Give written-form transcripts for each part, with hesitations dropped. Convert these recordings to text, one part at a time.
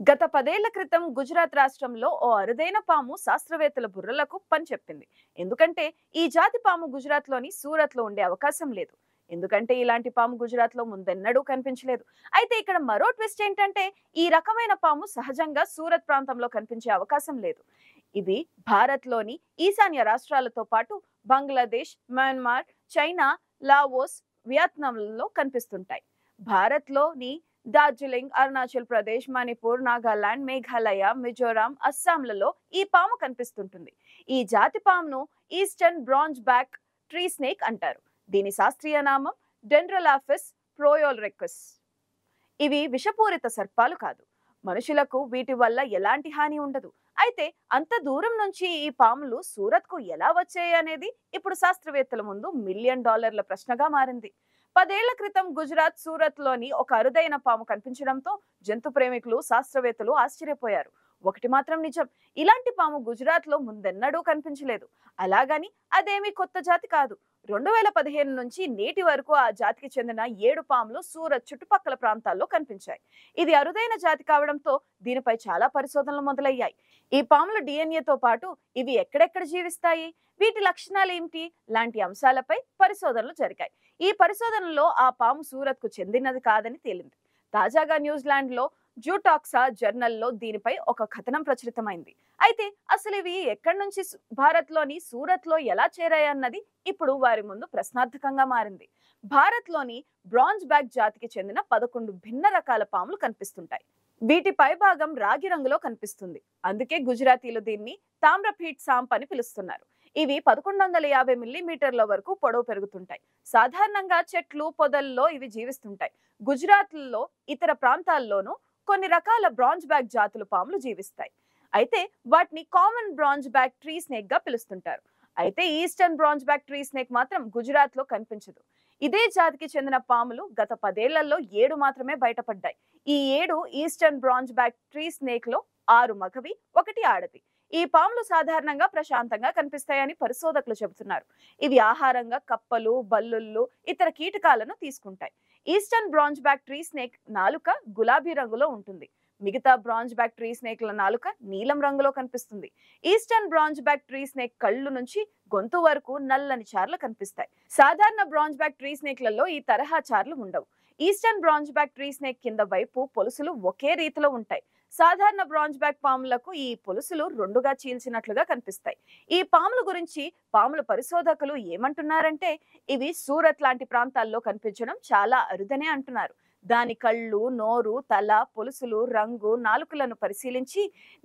గత 10 ఏళ్ల క్రితం గుజరాత్ రాష్ట్రంలో ఓ అరుదైన పాము శాస్త్రవేత్తల బుర్రలకు పని చెప్పింది. ఎందుకంటే ఈ జాతి పాము గుజరాత్లోని సూరత్లో ఉండే అవకాశం లేదు. ఎందుకంటే ఇలాంటి పాము గుజరాత్లో ముందెన్నడూ కనిపించలేదు. అయితే ఇక్కడ మరో ట్విస్ట్ ఏంటంటే ఈ రకమైన పాము సహజంగా సూరత్ ప్రాంతంలో కనిపించే అవకాశం లేదు. ఇది భారత్లోని ఈశాన్య రాష్ట్రాలతో పాటు బంగ్లాదేశ్, మయన్మార్, చైనా, లావోస్, వియత్నాంలలో కనిపిస్తుంటాయి. భారత్లోని డార్జిలింగ్, అరుణాచల్ ప్రదేశ్, మణిపూర్, నాగాలాండ్, మేఘాలయ, మిజోరాం, అస్సాంలలో ఈ పాము కనిపిస్తుంటుంది. ఈ జాతి పామును eastern bronze back tree snake అంటారు. దీని శాస్త్రీయ నామం డెండ్రలాఫిస్ ప్రోయోల్రెకస్. ఇవి విషపూరిత సర్పాలు కాదు. మనుషులకు వీటి వల్ల ఎలాంటి హాని ఉండదు. అయితే అంత దూరం నుంచి ఈ పాములు సూరత్కు ఎలా వచ్చాయి అనేది ఇప్పుడు శాస్త్రవేత్తల ముందు $1,000,000 ప్రశ్నగా మారింది. 10 ఏళ్ల క్రితం గుజరాత్ సూరత్లోని ఒక అరుదైన పాము కనిపించడంతో జంతు ప్రేమికులు, శాస్త్రవేత్తలు ఆశ్చర్యపోయారు. ఒకటి మాత్రం నిజం, ఇలాంటి పాము గుజరాత్లో ముందెన్నడూ కనిపించలేదు. అలాగని అదేమీ కొత్త జాతి కాదు. 2015 నుంచి నేటి వరకు ఆ జాతికి చెందిన 7 పాములు సూరత్ చుట్టుపక్కల ప్రాంతాల్లో కనిపించాయి. ఇది అరుదైన జాతి కావడంతో దీనిపై చాలా పరిశోధనలు మొదలయ్యాయి. ఈ పాముల డిఎన్ఏతో పాటు ఇవి ఎక్కడెక్కడ జీవిస్తాయి, వీటి లక్షణాలు ఏమిటి లాంటి అంశాలపై పరిశోధనలు జరిగాయి. ఈ పరిశోధనలో ఆ పాము సూరత్కు చెందినది కాదని తేలింది. తాజాగా న్యూజిలాండ్లో జూటాక్సా జర్నల్లో దీనిపై ఒక కథనం ప్రచురితమైంది. అయితే అసలు ఇవి ఎక్కడి నుంచి భారత్లోని సూరత్లో ఎలా చేరాయన్నది ఇప్పుడు వారి ముందు ప్రశ్నార్థకంగా మారింది. భారత్లోని బ్రాంజ్ బ్యాక్ జాతికి చెందిన 11 భిన్న రకాల పాములు కనిపిస్తుంటాయి. వీటి పై భాగం రాగి రంగులో కనిపిస్తుంది. అందుకే గుజరాతీలు దీన్ని తామ్రపీఠ్ సాంప్ అని పిలుస్తున్నారు. ఇవి 1150 మిల్లీమీటర్ల వరకు పొడవు పెరుగుతుంటాయి. సాధారణంగా చెట్లు, పొదల్లో ఇవి జీవిస్తుంటాయి. గుజరాత్లో ఇతర ప్రాంతాల్లోనూ కొన్ని రకాల బ్రాంజ్ బ్యాక్ జాతుల పాములు జీవిస్తాయి. అయితే వాటిని common bronze back tree snake గా పిలుస్తుంటారు. అయితే eastern bronze back tree snake మాత్రం గుజరాత్ లో కనిపించదు. ఇదే జాతికి చెందిన పాములు గత 10 ఏళ్లలో 7 మాత్రమే బయటపడ్డాయి. ఈ 7 eastern bronze back tree snake లో 6 మగవి, 1 ఆడది. ఈ పాములు సాధారణంగా ప్రశాంతంగా కనిపిస్తాయని పరిశోధకులు చెబుతున్నారు. ఇవి ఆహారంగా కప్పలు, బల్లుళ్ళు, ఇతర కీటకాలను తీసుకుంటాయి. Eastern bronze back tree snake నాలుక గులాబీ రంగులో ఉంటుంది. మిగతా బ్రాంజ్ బ్యాక్ ట్రీ స్నేక్ల నాలుక నీలం రంగులో కనిపిస్తుంది. Eastern bronze back tree snake కళ్ళు నుంచి గొంతు వరకు నల్లని చార్లు కనిపిస్తాయి. సాధారణ బ్రాంజ్ బ్యాక్ ట్రీ స్నేక్లలో ఈ తరహా చార్లు ఉండవు. Eastern bronze back tree snake కింద వైపు పొలుసులు ఒకే రీతిలో ఉంటాయి. సాధారణ బ్రాంజ్ బ్యాక్ పాములకు ఈ పొలుసులు రెండుగా చీల్చినట్లుగా కనిపిస్తాయి. ఈ పాముల గురించి పాముల పరిశోధకులు ఏమంటున్నారంటే ఇవి సూరత్ లాంటి ప్రాంతాల్లో కనిపించడం చాలా అరుదనే అంటున్నారు. దాని కళ్ళు, నోరు, తల, పొలుసులు, రంగు, నాలుకలను పరిశీలించి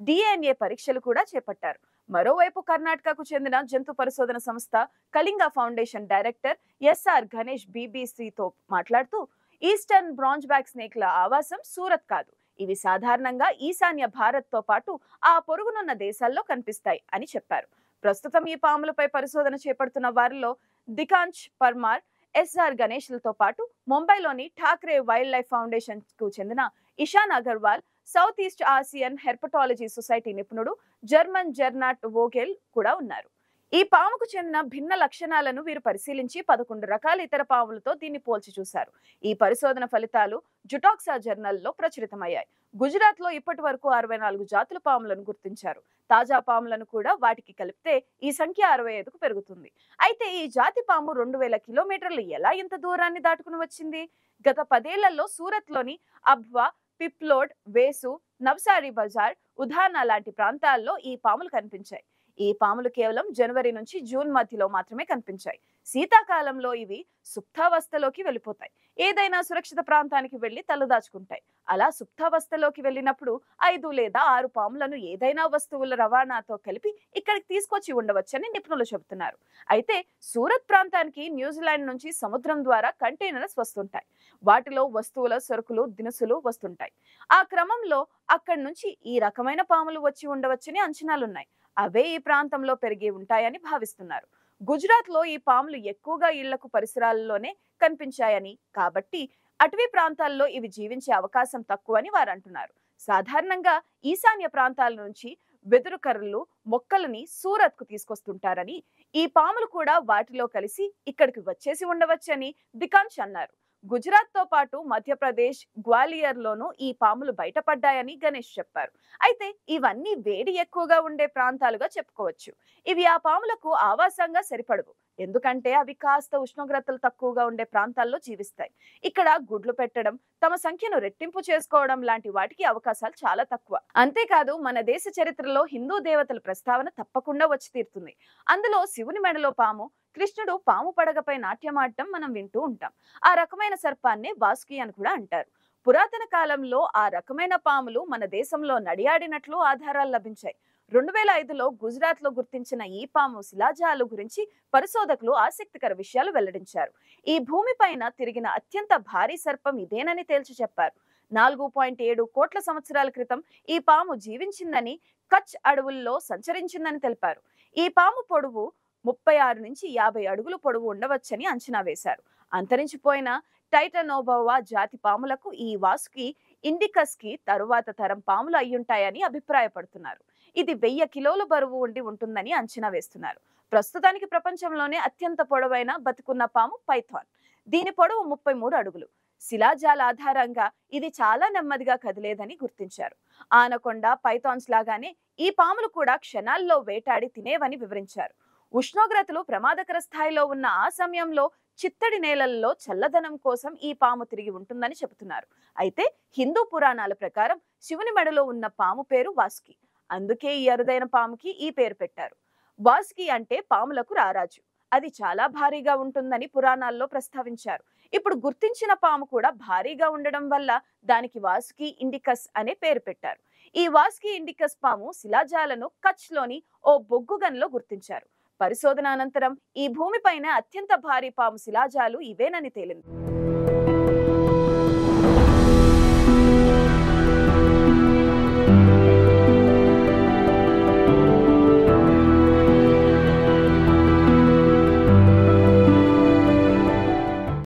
డిఎన్ఏ పరీక్షలు కూడా చేపట్టారు. మరోవైపు కర్ణాటకకు చెందిన జంతు పరిశోధన సంస్థ Kalinga foundation director SR Ganesh బీబీసీతో మాట్లాడుతూ ఈస్టర్న్ బ్రాంజ్ బ్యాక్ స్నేక్ల ఆవాసం సూరత్ కాదు. ఇవి సాధారణంగా ఈశాన్య భారత్ తో పాటు ఆ పొరుగునున్న దేశాల్లో కనిపిస్తాయి అని చెప్పారు. ప్రస్తుతం ఈ పాములపై పరిశోధన చేపడుతున్న వారిలో దికాంష్ పర్మార్, ఎస్ఆర్ గణేష్లతో పాటు ముంబైలోని ఠాక్రే వైల్డ్ లైఫ్ ఫౌండేషన్ కు చెందిన Ishan Agarwal, south east Asian herpetology society నిపుణుడు జర్మన్ జెర్నాట్ వోగెల్ కూడా ఉన్నారు. ఈ పాముకు చెందిన భిన్న లక్షణాలను వీరు పరిశీలించి 11 రకాల ఇతర పాములతో దీన్ని పోల్చి చూశారు. ఈ పరిశోధన ఫలితాలు జుటాక్సా జర్నల్లో ప్రచురితమయ్యాయి. గుజరాత్ లో ఇప్పటి వరకు 64 జాతుల పాములను గుర్తించారు. తాజా పాములను కూడా వాటికి కలిపితే ఈ సంఖ్య 65కు పెరుగుతుంది. అయితే ఈ జాతి పాము 2000 కిలోమీటర్లు ఎలా ఇంత దూరాన్ని దాటుకుని వచ్చింది? గత 10 ఏళ్లలో సూరత్ లోని అబ్వా, పిప్లోడ్, వేసు, నవ్సారీ బజార్, ఉధానా లాంటి ప్రాంతాల్లో ఈ పాములు కనిపించాయి. ఈ పాములు కేవలం జనవరి నుంచి జూన్ మధ్యలో మాత్రమే కనిపించాయి. శీతాకాలంలో ఇవి సుప్తావస్థలోకి వెళ్ళిపోతాయి. ఏదైనా సురక్షిత ప్రాంతానికి వెళ్లి తలదాచుకుంటాయి. అలా సుప్తావస్థలోకి వెళ్ళినప్పుడు 5 లేదా 6 పాములను ఏదైనా వస్తువుల రవాణాతో కలిపి ఇక్కడికి తీసుకొచ్చి ఉండవచ్చని నిపుణులు చెబుతున్నారు. అయితే సూరత్ ప్రాంతానికి న్యూజిలాండ్ నుంచి సముద్రం ద్వారా కంటైనర్స్ వస్తుంటాయి. వాటిలో వస్తువుల, సరుకులు, దినుసులు వస్తుంటాయి. ఆ క్రమంలో అక్కడి నుంచి ఈ రకమైన పాములు వచ్చి ఉండవచ్చని అంచనాలున్నాయి. అవే ఈ ప్రాంతంలో పెరిగి ఉంటాయని భావిస్తున్నారు. గుజరాత్ లో ఈ పాములు ఎక్కువగా ఇళ్లకు పరిసరాల్లోనే కనిపించాయని, కాబట్టి అటవీ ప్రాంతాల్లో ఇవి జీవించే అవకాశం తక్కువని వారు అంటున్నారు. సాధారణంగా ఈశాన్య ప్రాంతాల నుంచి వెదురు కర్రలు, మొక్కలని సూరత్ కు తీసుకొస్తుంటారని, ఈ పాములు కూడా వాటిలో కలిసి ఇక్కడికి వచ్చేసి ఉండవచ్చని దికాంష్ అన్నారు. గుజరాత్ తో పాటు మధ్యప్రదేశ్, గ్వాలియర్ లోనూ ఈ పాములు బయటపడ్డాయని గణేష్ చెప్పారు. అయితే ఇవన్నీ వేడి ఎక్కువగా ఉండే ప్రాంతాలుగా చెప్పుకోవచ్చు. ఇవి ఆ పాములకు ఆవాసంగా సరిపడవు. ఎందుకంటే అవి కాస్త ఉష్ణోగ్రతలు తక్కువగా ఉండే ప్రాంతాల్లో జీవిస్తాయి. ఇక్కడ గుడ్లు పెట్టడం, తమ సంఖ్యను రెట్టింపు చేసుకోవడం లాంటి వాటికి అవకాశాలు చాలా తక్కువ. అంతేకాదు మన దేశ చరిత్రలో హిందూ దేవతల ప్రస్తావన తప్పకుండా వచ్చి తీరుతుంది. అందులో శివుని మెడలో పాము, కృష్ణుడు పాము పడగపై నాట్యమాడటం మనం వింటూ ఉంటాం. ఆ రకమైన సర్పాన్నే వాసుకి అని కూడా అంటారు. పురాతన కాలంలో ఆ రకమైన పాములు మన దేశంలో నడియాడినట్లు ఆధారాలు లభించాయి. 2005లో గుజరాత్ లో గుర్తించిన ఈ పాము శిలాజాలు గురించి పరిశోధకులు ఆసక్తికర విషయాలు వెల్లడించారు. ఈ భూమిపైన తిరిగిన అత్యంత భారీ సర్పం ఇదేనని తేల్చి చెప్పారు. 4.7 కోట్ల సంవత్సరాల క్రితం ఈ పాము జీవించిందని, కచ్ అడవుల్లో సంచరించిందని తెలిపారు. ఈ పాము పొడవు 36 నుంచి 50 అడుగులు పొడవు ఉండవచ్చని అంచనా వేశారు. అంతరించిపోయిన టైటనోబోవా జాతి పాములకు ఈ వాసుకి ఇండికస్ కి తరువాత తరం పాములు అయ్యుంటాయని అభిప్రాయపడుతున్నారు. ఇది 1000 కిలోల బరువు ఉంటుందని అంచనా వేస్తున్నారు. ప్రస్తుతానికి ప్రపంచంలోనే అత్యంత పొడవైన బతుకున్న పాము పైథాన్. దీని పొడవు 33 అడుగులు. శిలాజాల ఆధారంగా ఇది చాలా నెమ్మదిగా కదిలేదని గుర్తించారు. ఆనకొండ, పైథాన్స్ లాగానే ఈ పాములు కూడా క్షణాల్లో వేటాడి తినేవని వివరించారు. ఉష్ణోగ్రతలు ప్రమాదకర స్థాయిలో ఉన్న ఆ సమయంలో చిత్తడి నేలల్లో చల్లదనం కోసం ఈ పాము తిరిగి ఉంటుందని చెబుతున్నారు. అయితే హిందూ పురాణాల ప్రకారం శివుని మెడలో ఉన్న పాము పేరు వాసుకి. అందుకే ఈ అరుదైన పాముకి ఈ పేరు పెట్టారు. వాసుకి అంటే పాములకు రారాజు. అది చాలా భారీగా ఉంటుందని పురాణాల్లో ప్రస్తావించారు. ఇప్పుడు గుర్తించిన పాము కూడా భారీగా ఉండడం వల్ల దానికి వాసుకి ఇండికస్ అనే పేరు పెట్టారు. ఈ వాసుకి ఇండికస్ పాము శిలాజాలను కచ్ లోని ఓ బొగ్గు గనిలో గుర్తించారు. పరిశోధన అనంతరం ఈ భూమిపైన అత్యంత భారీ పాము శిలాజాలు ఇవేనని తేలింది.